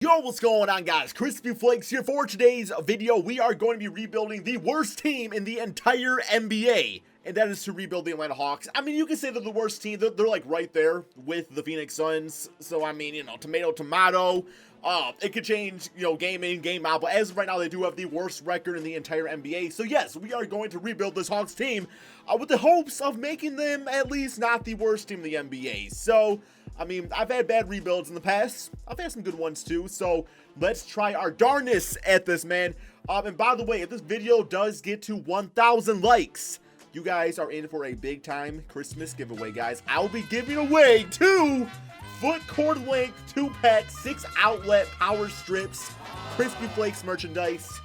Yo, what's going on, guys? KrispyFlakes here. For today's video, we are going to be rebuilding the worst team in the entire NBA, and that is to rebuild the Atlanta Hawks. I mean, you can say they're the worst team. They're like right there with the Phoenix Suns. So, I mean, you know, tomato, tomato. It could change, you know, game in, game out. But as of right now, they do have the worst record in the entire NBA. So, yes, we are going to rebuild this Hawks team with the hopes of making them at least not the worst team in the NBA. So, I mean, I've had bad rebuilds in the past. I've had some good ones too. So let's try our darnest at this, man. And by the way, if this video does get to 1,000 likes, you guys are in for a big time Christmas giveaway, guys. I'll be giving away 2 foot cord length 2-pack 6 outlet power strips, KrispyFlakes merchandise.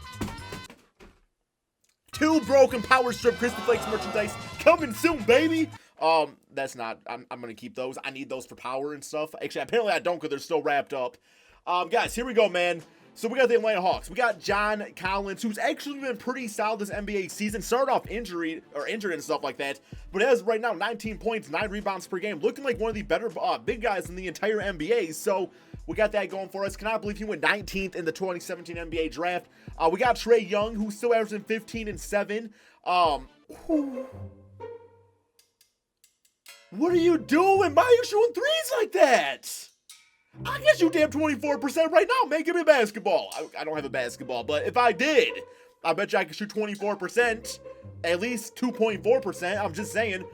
2 broken power strip KrispyFlakes merchandise coming soon, baby. That's not, I'm gonna keep those. I need those for power and stuff. Actually, apparently I don't, because they're still wrapped up. Guys, here we go, man. So we got the Atlanta Hawks. We got John Collins, who's actually been pretty solid this NBA season. Started off injured and stuff like that, but as right now, 19 points, 9 rebounds per game, looking like one of the better big guys in the entire NBA. So we got that going for us. Cannot believe he went 19th in the 2017 NBA draft. We got Trae Young, who's still averaging 15 and 7. What are you doing? Why are you shooting threes like that? I guess you damn 24% right now. Man, give me a basketball. I don't have a basketball, but if I did, I bet you I could shoot 24%, at least 2.4%. I'm just saying.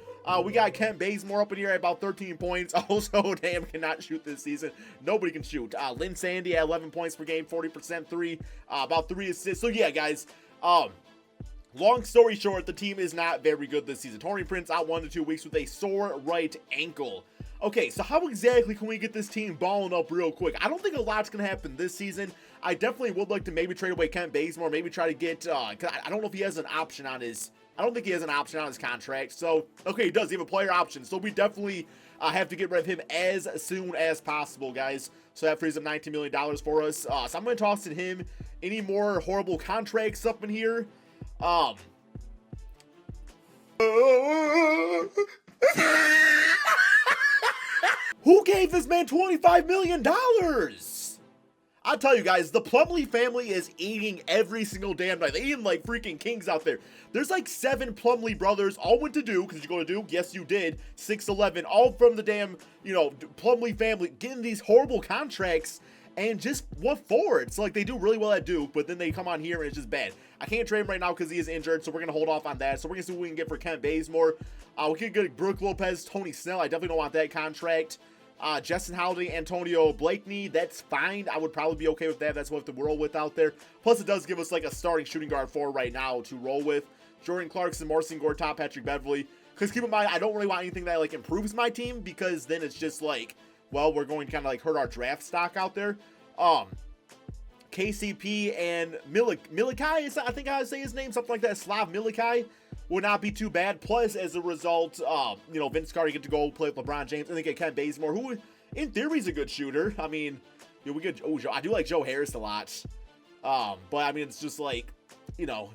We got Kent Bazemore up in here at about 13 points. Also, damn, cannot shoot this season. Nobody can shoot. Lynn Sandy at 11 points per game, 40% three, about 3 assists. So yeah, guys, long story short, the team is not very good this season. Taurean Prince out 1 to 2 weeks with a sore right ankle. Okay, so how exactly can we get this team balling up real quick? I don't think a lot's going to happen this season. I definitely would like to maybe trade away Kent Bazemore, maybe try to get, cause I don't know if he has an option on his, I don't think he has an option on his contract. So, okay, he does. He have a player option. So we definitely have to get rid of him as soon as possible, guys. So that frees up $19 million for us. So I'm going to toss in him. Any more horrible contracts up in here? Who gave this man $25 million? I tell you guys, the Plumlee family is eating every single damn night. They're eating like freaking kings out there. There's like 7 Plumlee brothers, all went to Duke. Because you go to Duke? Yes, you did. 6'11", all from the damn, you know, Plumlee family, getting these horrible contracts. And just what for? It's like they do really well at Duke, but then they come on here and it's just bad. I can't trade him right now because he is injured, so we're going to hold off on that. So we're going to see what we can get for Kent Bazemore. We can get Brook Lopez, Tony Snell. I definitely don't want that contract. Justin Holiday, Antonio Blakeney, that's fine. I would probably be okay with that. That's what we have to roll with out there. Plus, it does give us like a starting shooting guard for right now to roll with. Jordan Clarkson, Marcin Gortat, Patrick Beverley. Because keep in mind, I don't really want anything that like improves my team, because then it's just like, well, we're going to kind of like hurt our draft stock out there. KCP and Milikai, is I think I would say his name, something like that. Slav Milikai would not be too bad. Plus, as a result, you know, Vince Carter get to go play with LeBron James, and then get Kent Bazemore, who in theory is a good shooter. I mean, you know, we get, I do like Joe Harris a lot. But I mean, it's just like, you know,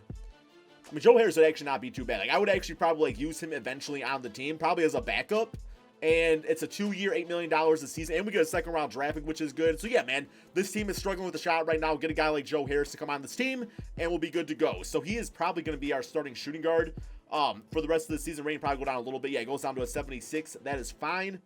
I mean, Joe Harris would actually not be too bad. Like, I would actually probably like use him eventually on the team, probably as a backup. And it's a 2-year, $8 million a season. And we get a second round draft pick, which is good. So yeah, man, this team is struggling with the shot right now. Get a guy like Joe Harris to come on this team, and we'll be good to go. So he is probably going to be our starting shooting guard for the rest of the season. Rating probably go down a little bit. Yeah, it goes down to a 76. That is fine.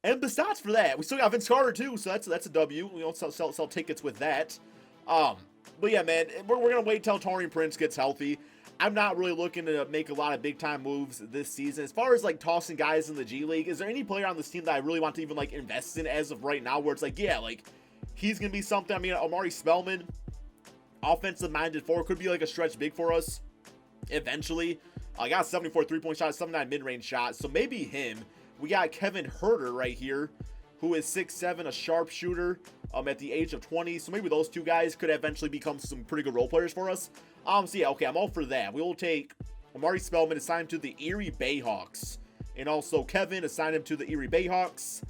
And besides for that, we still got Vince Carter too. So that's a W. We don't sell tickets with that. But yeah, man, we're going to wait till Taurean Prince gets healthy. I'm not really looking to make a lot of big-time moves this season. As far as, like, tossing guys in the G League, is there any player on this team that I really want to even, like, invest in as of right now, where it's like, yeah, like, he's going to be something? I mean, Omari Spellman, offensive-minded forward, could be, like, a stretch big for us eventually. I got a 74 three-point shot, 79 mid-range shot, so maybe him. We got Kevin Huerter right here, who is 6'7", a sharpshooter at the age of 20. So maybe those two guys could eventually become some pretty good role players for us. So yeah, okay, I'm all for that. We will take Omari Spellman, assign him to the Erie Bayhawks. And also Kevin, assign him to the Erie Bayhawks.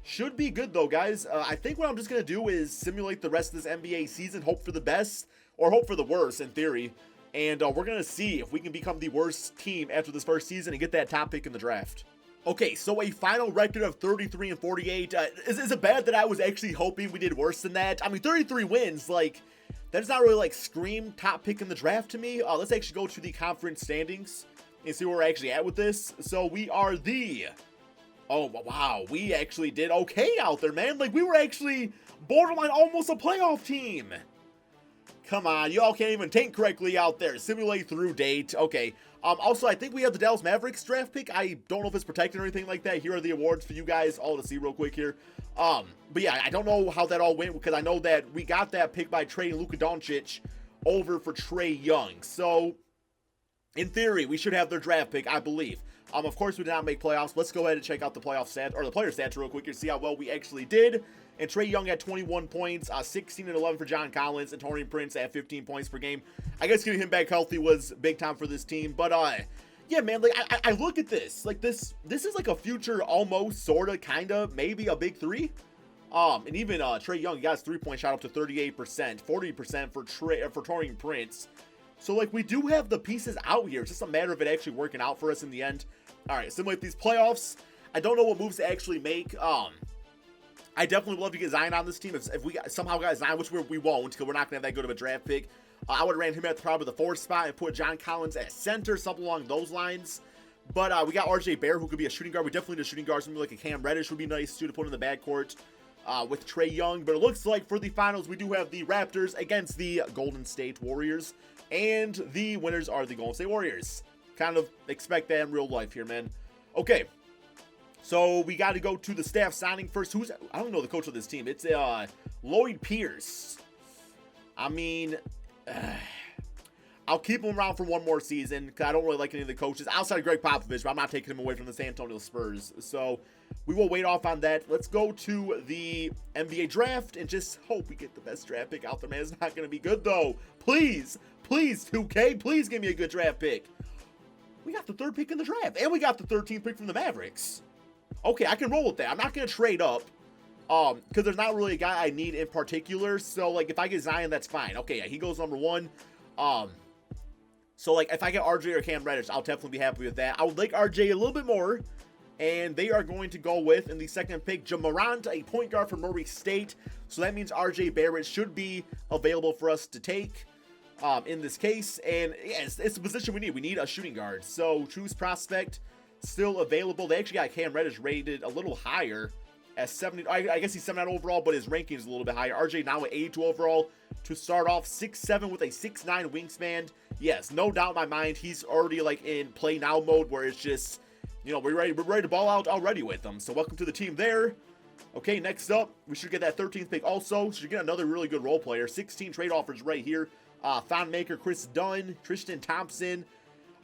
Should be good though, guys. I think what I'm just going to do is simulate the rest of this NBA season, hope for the best, or hope for the worst in theory. And we're going to see if we can become the worst team after this first season and get that top pick in the draft. Okay, so a final record of 33 and 48. Is it bad that I was actually hoping we did worse than that? I mean, 33 wins, like, that does not really, like, scream top pick in the draft to me. Let's actually go to the conference standings and see where we're actually at with this. So we are the... Oh, wow, we actually did okay out there, man. Like, we were actually borderline almost a playoff team. Come on, y'all can't even think correctly out there. Simulate through date. Okay. Also, I think we have the Dallas Mavericks draft pick. I don't know if it's protected or anything like that. Here are the awards for you guys all to see real quick here. But yeah, I don't know how that all went because I know that we got that pick by trading Luka Doncic over for Trae Young. So, in theory, we should have their draft pick, I believe. Of course, we did not make playoffs. Let's go ahead and check out the playoff stats, or the player stats real quick here, see how well we actually did. And Trae Young had 21 points, 16 and 11 for John Collins, and Taurean Prince at 15 points per game. I guess getting him back healthy was big time for this team. But, yeah, man, like, I look at this. Like, this is like a future almost, sort of, kind of, maybe a big three. And even Trae Young, he got his three-point shot up to 38%, 40% for Taurean Prince. So, like, we do have the pieces out here. It's just a matter of it actually working out for us in the end. All right, simulate these playoffs. I don't know what moves to actually make. I definitely would love to get Zion on this team. If we somehow got Zion, which we won't, because we're not going to have that good of a draft pick. I would have ran him at probably the 4th spot and put John Collins at center, something along those lines. But we got RJ Bear, who could be a shooting guard. We definitely need a shooting guard. Something like a Cam Reddish would be nice, too, to put in the backcourt with Trae Young. But it looks like for the finals, we do have the Raptors against the Golden State Warriors. And the winners are the Golden State Warriors. Kind of expect that in real life here, man. Okay. So we got to go to the staff signing first. I don't know the coach of this team. It's Lloyd Pierce. I mean, I'll keep him around for one more season because I don't really like any of the coaches outside of Greg Popovich, but I'm not taking him away from the San Antonio Spurs. So we will wait off on that. Let's go to the NBA draft and just hope we get the best draft pick out there, man. It's not going to be good, though. Please, 2K, please give me a good draft pick. We got the 3rd pick in the draft, and we got the 13th pick from the Mavericks. Okay, I can roll with that. I'm not going to trade up because there's not really a guy I need in particular. So, like, if I get Zion, that's fine. Okay, yeah, he goes number 1. So, like, if I get RJ or Cam Reddish, I'll definitely be happy with that. I would like RJ a little bit more, and they are going to go with, in the 2nd pick, Ja Morant, a point guard from Murray State. So that means RJ Barrett should be available for us to take in this case. And, yeah, it's the position we need. We need a shooting guard. So, choose prospect. Still available. They actually got Cam Reddish rated a little higher at 70. I guess he's 79 overall, but his ranking is a little bit higher. RJ now at 82 overall to start off. 6'7" with a 6'9" wingspan. Yes, no doubt in my mind, he's already like in play now mode where it's just, you know, we're ready to ball out already with him. So welcome to the team there. Okay, next up, we should get that 13th pick also. Should get another really good role player. 16 trade offers right here. Thon Maker, Chris Dunn, Tristan Thompson.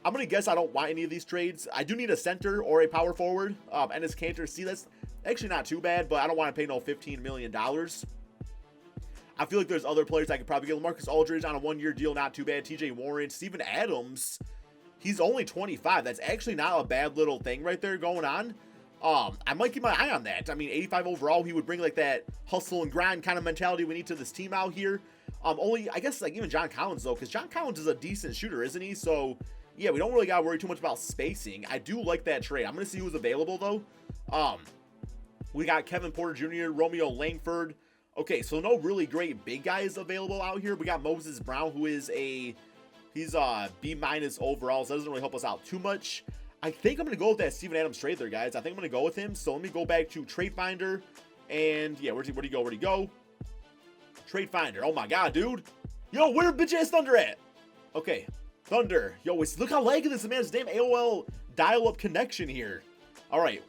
I'm going to guess I don't want any of these trades. I do need a center or a power forward. Enes Kanter, see, that's actually not too bad, but I don't want to pay no $15 million. I feel like there's other players I could probably get. LaMarcus Aldridge on a 1-year deal, not too bad. TJ Warren, Steven Adams, he's only 25. That's actually not a bad little thing right there going on. I might keep my eye on that. I mean, 85 overall, he would bring like that hustle and grind kind of mentality we need to this team out here. Only, I guess, like even John Collins, though, because John Collins is a decent shooter, isn't he? So, yeah, we don't really got to worry too much about spacing. I do like that trade. I'm going to see who's available, though. We got Kevin Porter Jr., Romeo Langford. Okay, so no really great big guys available out here. We got Moses Brown, who is he's B- overall, so that doesn't really help us out too much. I think I'm going to go with that Steven Adams trade there, guys. I think I'm going to go with him. So let me go back to Trade Finder. And, yeah, where'd he go? Trade Finder. Oh, my God, dude. Yo, where bitch ass Thunder at? Okay, Thunder. Yo, look how laggy this is, man. It's damn AOL dial-up connection here. All right.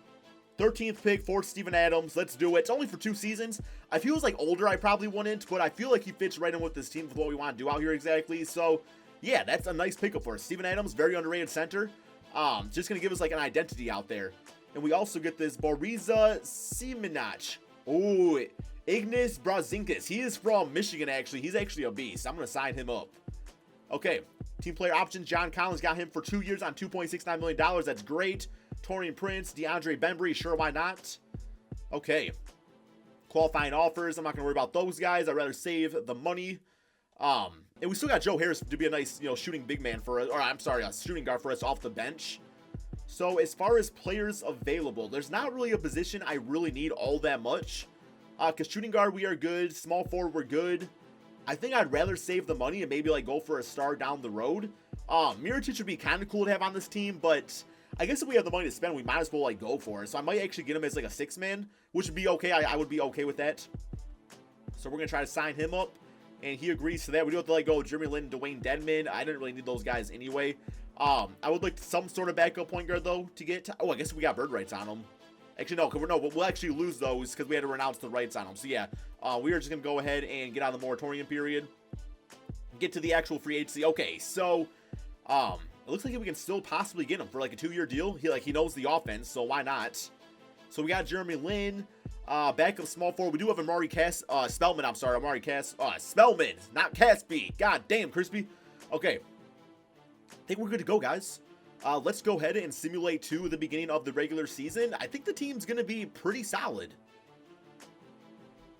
13th pick for Steven Adams. Let's do it. It's only for 2 seasons. I feel like older I probably wouldn't, but I feel like he fits right in with this team with what we want to do out here exactly. So, yeah, that's a nice pickup for us. Steven Adams, very underrated center. Just going to give us like an identity out there. And we also get this Boriza Simanac. Oh, Ignis Brazinkas. He is from Michigan, actually. He's actually a beast. I'm going to sign him up. Okay, team player options. John Collins got him for 2 years on $2.69 million. That's great. Taurean Prince, DeAndre Bembry, sure, why not? Okay. Qualifying offers, I'm not going to worry about those guys. I'd rather save the money. And we still got Joe Harris to be a nice, shooting big man for us. Or, I'm sorry, a shooting guard for us off the bench. So as far as players available, there's not really a position I really need all that much. Because shooting guard, we are good. Small forward, we're good. I think I'd rather save the money and maybe like go for a star down the road. Mirotic would be kind of cool to have on this team, but I guess if we have the money to spend, we might as well like go for it. So I might actually get him as like a 6-man, which would be okay. I would be okay with that. So we're going to try to sign him up, and he agrees to that. We do have to let go of Jeremy Lin, Dwayne Dedman. I didn't really need those guys anyway. I would like some sort of backup point guard, though, to get... Oh, I guess we got bird rights on them. Actually, no, we'll actually lose those because we had to renounce the rights on them. So, yeah, we are just going to go ahead and get out of the moratorium period. Get to the actual free agency. Okay, so it looks like we can still possibly get him for, like, a 2-year deal. He knows the offense, so why not? So we got Jeremy Lin. Backup small forward. We do have Amari Spellman. I'm sorry, Amari Spellman, not Caspi. God damn, Crispy. Okay. I think we're good to go, guys. Let's go ahead and simulate to the beginning of the regular season. I think the team's going to be pretty solid.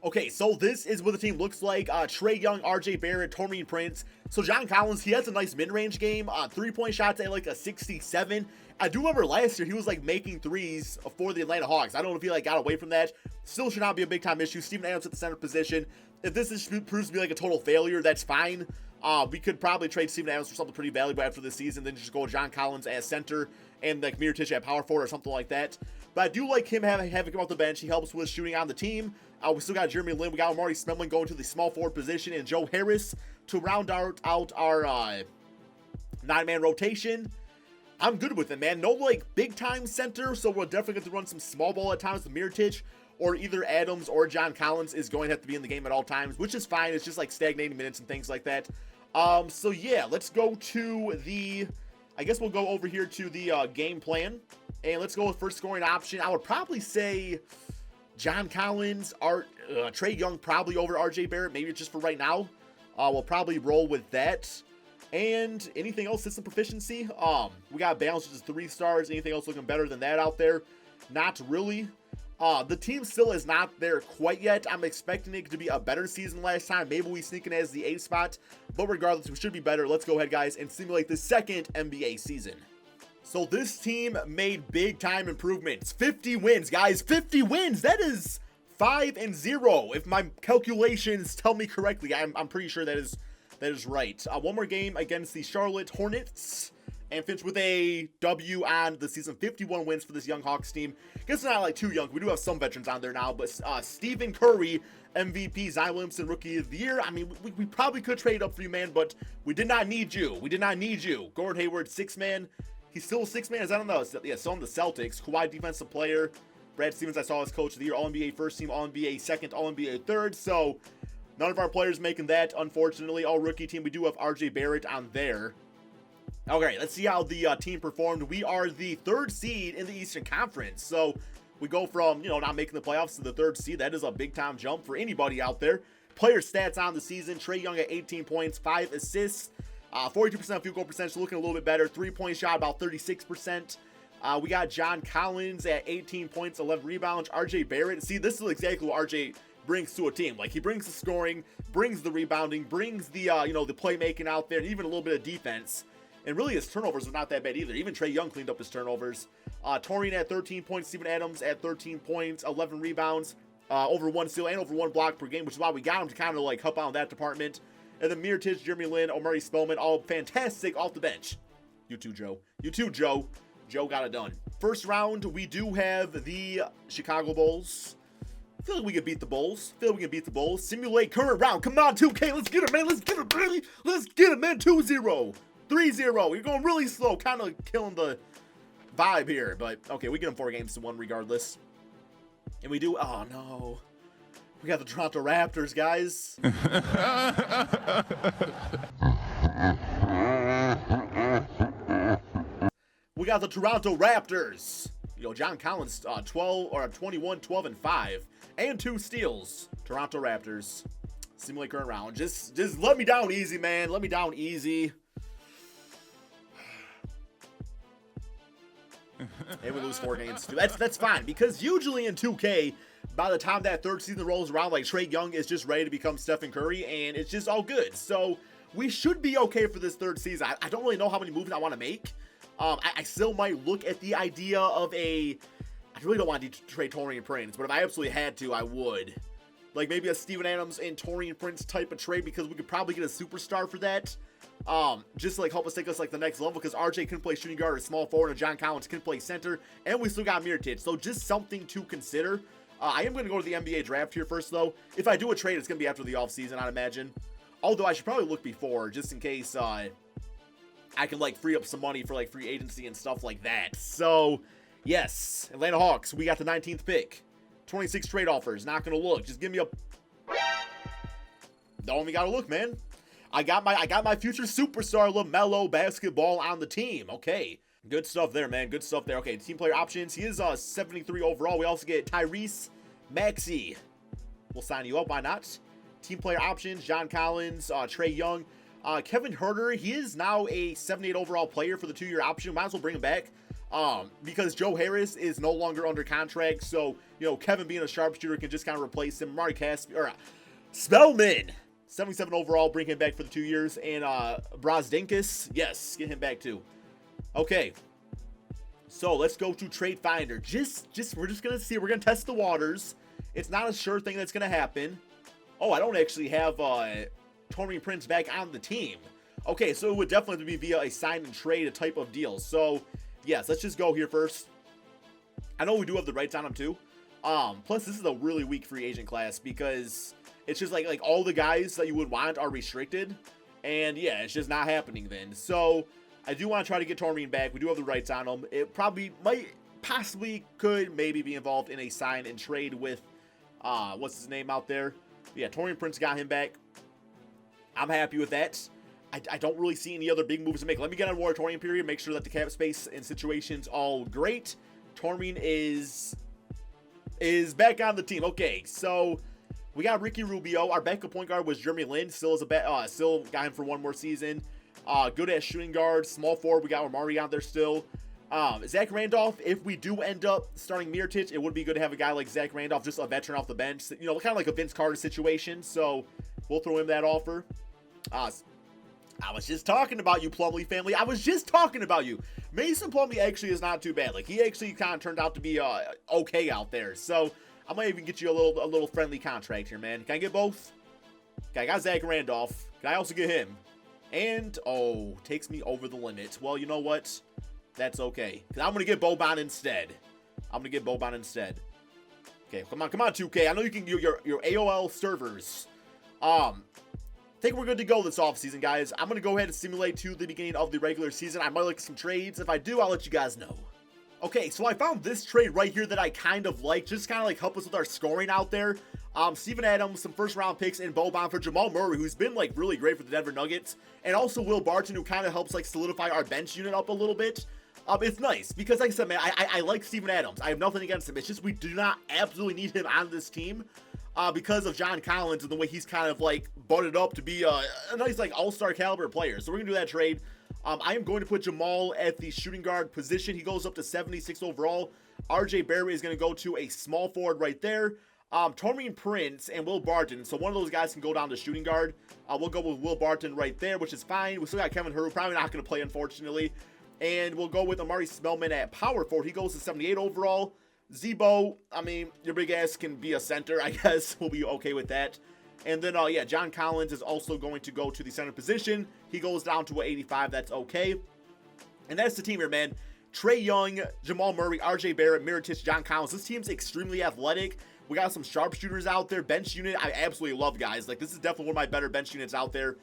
Okay, so this is what the team looks like. Trae Young, RJ Barrett, Taurean Prince. So John Collins, he has a nice mid-range game. 3-point shots at like a 67. I do remember last year he was like making threes for the Atlanta Hawks. I don't know if he like got away from that. Still should not be a big time issue. Steven Adams at the center position. If this proves to be like a total failure, that's fine. We could probably trade Steven Adams for something pretty valuable after this season, then just go with John Collins as center and like Mirotic at power forward or something like that. But I do like him having him off the bench. He helps with shooting on the team. We still got Jeremy Lin. We got Amari Spellman going to the small forward position, and Joe Harris to round out our 9-man rotation. I'm good with it, man. No like big time center, so we'll definitely get to run some small ball at times with Mirotic, or either Adams or John Collins is going to have to be in the game at all times, which is fine. It's just like stagnating minutes and things like that. So yeah, let's go to the, I guess we'll go over here to the game plan, and let's go with first scoring option. I would probably say John Collins, Trae Young probably over RJ Barrett, maybe just for right now. We'll probably roll with that. And anything else, system proficiency? We got balance, which is 3 stars. Anything else looking better than that out there? Not really. The team still is not there quite yet. I'm expecting it to be a better season last time. Maybe we sneak in as the 8th spot, but regardless, we should be better. Let's go ahead, guys, and simulate the second NBA season. So this team made big time improvements. 50 wins, guys. 50 wins. That is 5-0. If my calculations tell me correctly, I'm pretty sure that is right. One more game against the Charlotte Hornets and finish with a W on the season. 51 wins for this young Hawks team. Guess it's not like too young. We do have some veterans on there now, but Stephen Curry, MVP, Zion Williamson, Rookie of the Year. I mean, we probably could trade up for you, man, but we did not need you. We did not need you. Gordon Hayward, 6-man. He's still a 6-man. Is that on the, yeah, still on the Celtics. Kawhi, defensive player. Brad Stevens, I saw as coach of the year. All-NBA first team, All-NBA second, All-NBA third. So none of our players making that, unfortunately. All rookie team. We do have RJ Barrett on there. Okay, let's see how the team performed. We are the 3rd seed in the Eastern Conference. So we go from, not making the playoffs to the 3rd seed. That is a big-time jump for anybody out there. Player stats on the season. Trae Young at 18 points, 5 assists, 42% field goal percentage, looking a little bit better. 3-point shot, about 36%. We got John Collins at 18 points, 11 rebounds. RJ Barrett. See, this is exactly what RJ brings to a team. Like, he brings the scoring, brings the rebounding, brings the, the playmaking out there, and even a little bit of defense. And really, his turnovers were not that bad either. Even Trae Young cleaned up his turnovers. Taurean at 13 points. Steven Adams at 13 points, 11 rebounds, over 1 steal and over 1 block per game, which is why we got him to kind of like help out in that department. And then Mirotic, Jeremy Lin, Amari Spellman, all fantastic off the bench. You too, Joe. You too, Joe. Joe got it done. First round, we do have the Chicago Bulls. I feel like we can beat the Bulls. Simulate current round. Come on, 2K. Let's get it, man. Let's get it, baby. Let's get it, man. 2-0. 3-0. You're going really slow. Kind of killing the vibe here. But, okay, we get them 4 games to 1 regardless. And we do... Oh, no. We got the Toronto Raptors, guys. We got the Toronto Raptors. John Collins, 21, 12, and 5. And 2 steals. Toronto Raptors. Simulate current round. Just let me down easy, man. Let me down easy. And we lose 4 games too. That's fine, because usually in 2K, by the time that 3rd season rolls around, like, Trae Young is just ready to become Stephen Curry, and it's just all good. So we should be okay for this 3rd season. I don't really know how many moves I want to make. I still might look at the idea of I really don't want to trade Torian Prince, but if I absolutely had to, I would. Like maybe a Steven Adams and Torian Prince type of trade, because we could probably get a superstar for that. Just to like help us take us like the next level, because RJ can play shooting guard or small forward, and John Collins can play center, and we still got Mirotic. So just something to consider. I am going to go to the NBA draft here first, though. If I do a trade, it's going to be after the offseason, I'd imagine. Although I should probably look before, just in case I can like free up some money for like free agency and stuff like that. So yes, Atlanta Hawks, we got the 19th pick. 26 trade offers. Not going to look. Just give me a... Don't even got to look, man. I got my future superstar LaMelo basketball on the team. Okay. Good stuff there, man. Good stuff there. Okay, team player options. He is 73 overall. We also get Tyrese Maxey. We'll sign you up. Why not? Team player options. John Collins, Trae Young. Kevin Huerter, he is now a 78 overall player for the 2-year option. Might as well bring him back. Because Joe Harris is no longer under contract. So, you know, Kevin being a sharpshooter can just kind of replace him. Spellman, 77 overall. Bring him back for the 2 years. And Brosdinkus, yes, get him back too. Okay, so let's go to Trade Finder. We're just gonna see. We're gonna test the waters. It's not a sure thing that's gonna happen. Oh, I don't actually have Torian Prince back on the team. Okay, so it would definitely be via a sign and trade, a type of deal. So yes, let's just go here first. I know we do have the rights on him too. Plus this is a really weak free agent class, because it's just like all the guys that you would want are restricted, and yeah, it's just not happening then. So I do want to try to get Torian back. We do have the rights on him. It probably could maybe be involved in a sign and trade with, what's his name out there? Yeah, Torian Prince got him back. I'm happy with that. I don't really see any other big moves to make. Let me get on moratorium period, make sure that the cap space and situation's all great. Torian is back on the team. Okay, so we got Ricky Rubio. Our backup point guard was Jeremy Lin. Still got him for one more season. Good at shooting guard, small forward. We got Omari out there still. Zach Randolph, if we do end up starting Mirotic, it would be good to have a guy like Zach Randolph, just a veteran off the bench. You know, kind of like a Vince Carter situation. So we'll throw him that offer. I was just talking about you, Plumlee family. I was just talking about you. Mason Plumlee actually is not too bad. Like, he actually kind of turned out to be okay out there. So I might even get you a little friendly contract here, man. Can I get both? Okay, I got Zach Randolph. Can I also get him? And, oh, takes me over the limit. Well, you know what? That's okay. Because I'm going to get Boban instead. Okay, come on, 2K. I know you can do your AOL servers. I think we're good to go this offseason, guys. I'm going to go ahead and simulate to the beginning of the regular season. I might like some trades. If I do, I'll let you guys know. Okay, so I found this trade right here that I kind of like. Just kind of like help us with our scoring out there. Steven Adams, some first-round picks, and Boban for Jamal Murray, who's been, like, really great for the Denver Nuggets. And also Will Barton, who kind of helps, like, solidify our bench unit up a little bit. It's nice, because, like I said, man, I like Steven Adams. I have nothing against him. It's just we do not absolutely need him on this team because of John Collins and the way he's kind of, like, butted up to be a nice, like, all-star caliber player. So we're going to do that trade. I am going to put Jamal at the shooting guard position. He goes up to 76 overall. RJ Barrett is going to go to a small forward right there. Torian Prince and Will Barton, so one of those guys can go down to shooting guard. We'll go with Will Barton right there, which is fine. We still got Kevin Huerter, probably not going to play, unfortunately. And we'll go with Omari Spellman at power forward. He goes to 78 overall. Zebo, I mean, your big ass can be a center, I guess. We'll be okay with that. And then, yeah, John Collins is also going to go to the center position. He goes down to 85. That's okay. And that's the team here, man. Trae Young, Jamal Murray, RJ Barrett, Mirotic, John Collins. This team's extremely athletic. We got some sharpshooters out there. Bench unit, I absolutely love, guys. Like, this is definitely one of my better bench units out there.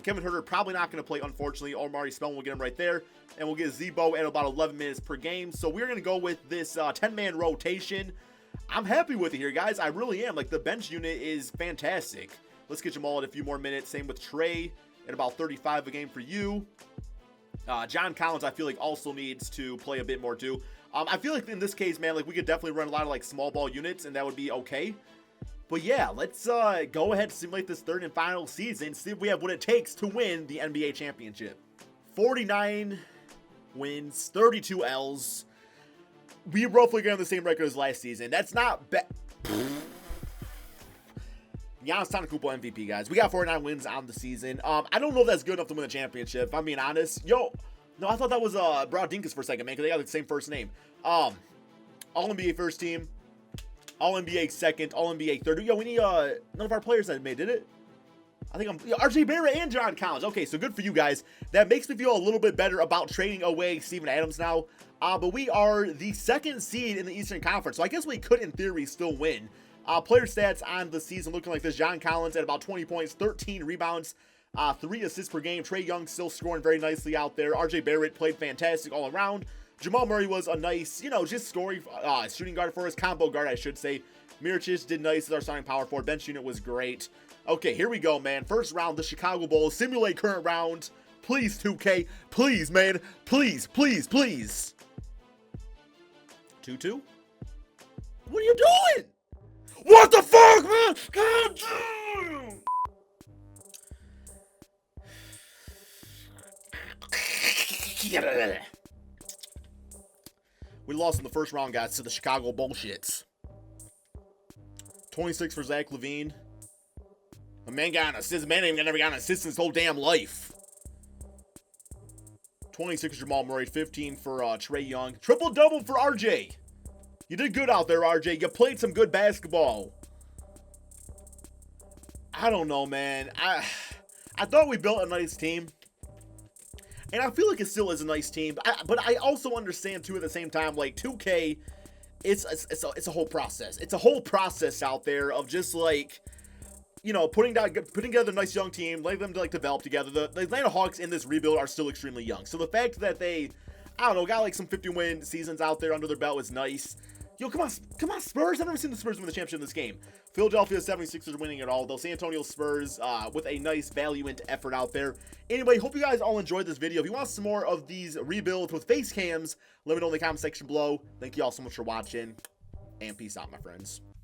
Kevin Huerter probably not going to play, unfortunately. Omari Spellman will get him right there. And we'll get Zebo at about 11 minutes per game. So we're going to go with this 10-man rotation. I'm happy with it here, guys. I really am. Like, the bench unit is fantastic. Let's get Jamal at a few more minutes. Same with Trae at about 35 a game for you. John Collins, I feel like, also needs to play a bit more, too. I feel like in this case, man, like, we could definitely run a lot of, like, small ball units, and that would be okay. But, yeah, let's go ahead and simulate this third and final season, see if we have what it takes to win the NBA championship. 49 wins, 32 L's. We roughly got the same record as last season. That's not bad. Giannis Antetokounmpo MVP, guys. We got 49 wins on the season. I don't know if that's good enough to win the championship, if I'm being honest. Yo, No, I thought that was Brodinkas for a second, man, because they got the same first name. All NBA first team, All NBA second, All NBA third. Yo, we need none of our players that made, did it? I think RJ Barrett and John Collins. Okay, so good for you guys. That makes me feel a little bit better about trading away Steven Adams now. But we are the 2nd seed in the Eastern Conference, so I guess we could, in theory, still win. Player stats on the season looking like this. John Collins at about 20 points, 13 rebounds, 3 assists per game. Trae Young still scoring very nicely out there. RJ Barrett played fantastic all around. Jamal Murray was a nice, just scoring shooting guard for us. Combo guard, I should say. Miricic did nice as our starting power forward. Bench unit was great. Okay, here we go, man. First round, the Chicago Bulls. Simulate current round. Please, 2K. Please, man. Please, please, please. 2-2? What are you doing? What the fuck, man? God damn. We lost in the first round, guys, to the Chicago Bullshits. 26 for Zach LaVine. The man got an assist. Man ain't never got an assist in his whole damn life. 26 for Jamal Murray. 15 for Trae Young. Triple-double for RJ. You did good out there, RJ. You played some good basketball. I don't know, man. I thought we built a nice team. And I feel like it still is a nice team. But I also understand, too, at the same time, like, 2K, it's a whole process. It's a whole process out there of just, like, putting together a nice young team, letting them, like, develop together. The Atlanta Hawks in this rebuild are still extremely young. So the fact that they, I don't know, got, like, some 50-win seasons out there under their belt is nice. Yo, come on, Spurs. I've never seen the Spurs win the championship in this game. Philadelphia 76ers are winning it all, though. San Antonio Spurs with a nice valiant effort out there. Anyway, hope you guys all enjoyed this video. If you want some more of these rebuilds with face cams, let me know in the comment section below. Thank you all so much for watching, and peace out, my friends.